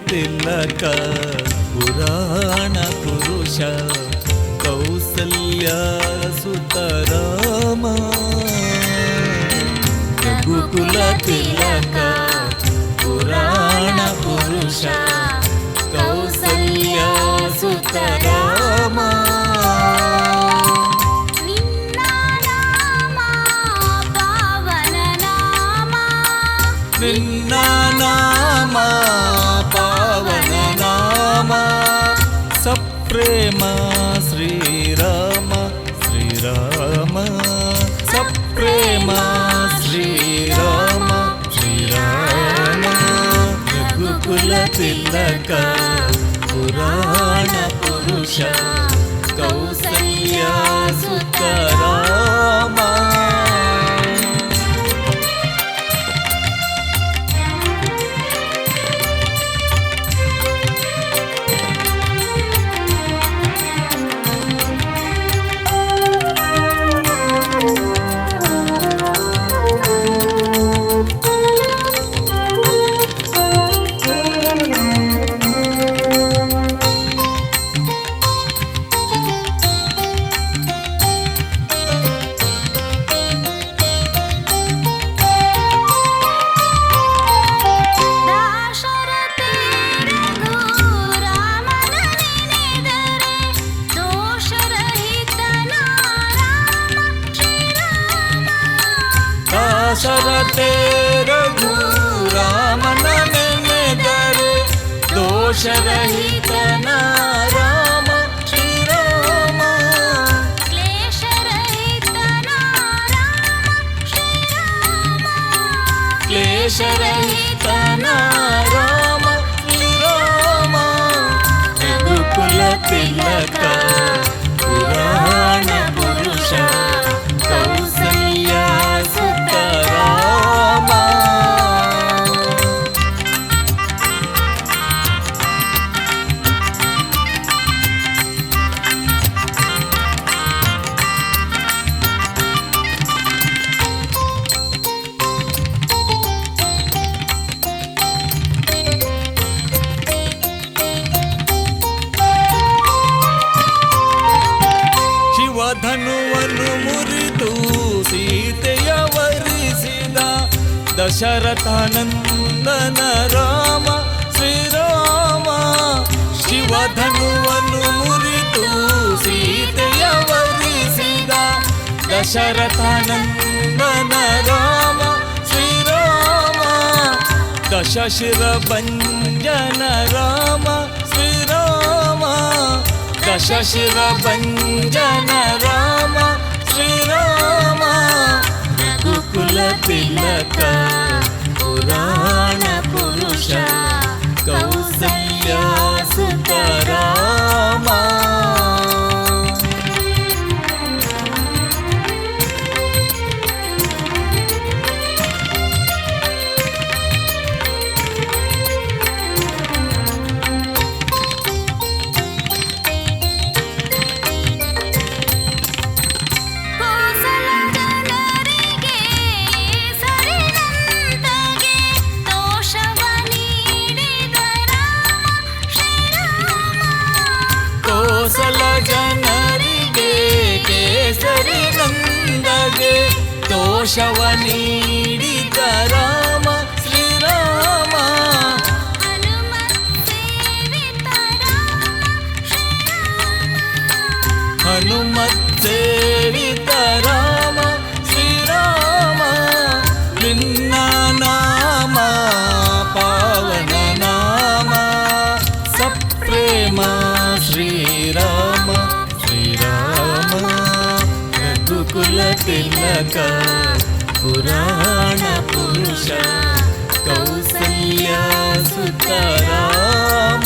ತಿಲಕ ಪುರಾಣ ಪುರುಷ ಕೌಸಲ್ಯ ಸುತ ರಾಮ ರಘುಕುಲ ತಿಲಕ ಪುರಾಣ ಪುರುಷ ಕೌಸಲ್ಯ ಸುತ ರಾಮ ನಿನ್ನ ನಾಮ ಪಾವನ ನಾಮ ಸಪ್ರೇಮ ಶ್ರೀರಾಮ ಶ್ರೀರಾಮ ಸಪ್ರೇಮ ಶ್ರೀರಾಮ ಶ್ರೀರಾಮ ರಘುಕುಲ ತಿಲಕ ಪುರಾಣ ಪುರುಷ ಕೌಸಲ್ಯ ಸುತ ರಾಮ ದಶರಥೆ ರಘು ರಾಮನ ನೆನೆದರೆ ದೋಷರಹಿತನ ರಾಮ ಶ್ರೀರಾಮ ಕ್ಲೇಶರಹಿತನ ರಾಮ ಶ್ರೀರಾಮ ಕ್ಲೇಶರಹಿತನ ರಾಮ ಶ್ರೀರಾಮ ರಘುಕುಲ ತಿಲಕ ಪುರಾಣ ಪುರುಷ ಕೌಸಲ್ಯ ಸುತ ರಾಮ ಶಿವಧನುವನ್ನು ಮುರಿದು ಸೀತೆಯ ವರಿಸಿದ ದಶರಥನಂದನ ರಾಮ ಶ್ರೀರಾಮ ಶಿವಧನುವನ್ನು ಮುರಿದು ಸೀತೆಯ ವರಿಸಿದ ದಶರಥನಂದನ ರಾಮ ಶ್ರೀರಾಮ ದಶಶಿರ ಭಂಜನ ರಾಮ ಶ್ರೀರಾಮ ದಶಶಿರ ಭಂಜನ ರಾಮ ಶ್ರೀರಾಮ ರಘುಕುಲ ತಿಲಕ ಪುರಾಣ ಪುರುಷ ಕೌಸಲ್ಯ ಸುತ ರಾಮ ಕೋಸಲ ಜನರಿಗೆ ಕೇಸರಿ ನಂದಗೆ ದೋಷವ ನೀಡಿದ ರಾಮ ಶ್ರೀರಾಮ ಹನುಮತ್ ಸೇವಿತ ರಾಮ ಶ್ರೀರಾಮ ನಿನ್ನ ನಾಮ ಪಾವನ ನಾಮ ಸಪ್ರೇಮ ಶ್ರೀರಾಮ ಶ್ರೀರಾಮ ರಘುಕುಲ ತಿಲಕ ಪುರಾಣ ಪುರುಷ ಕೌಸಲ್ಯ ಸುತ ರಾಮ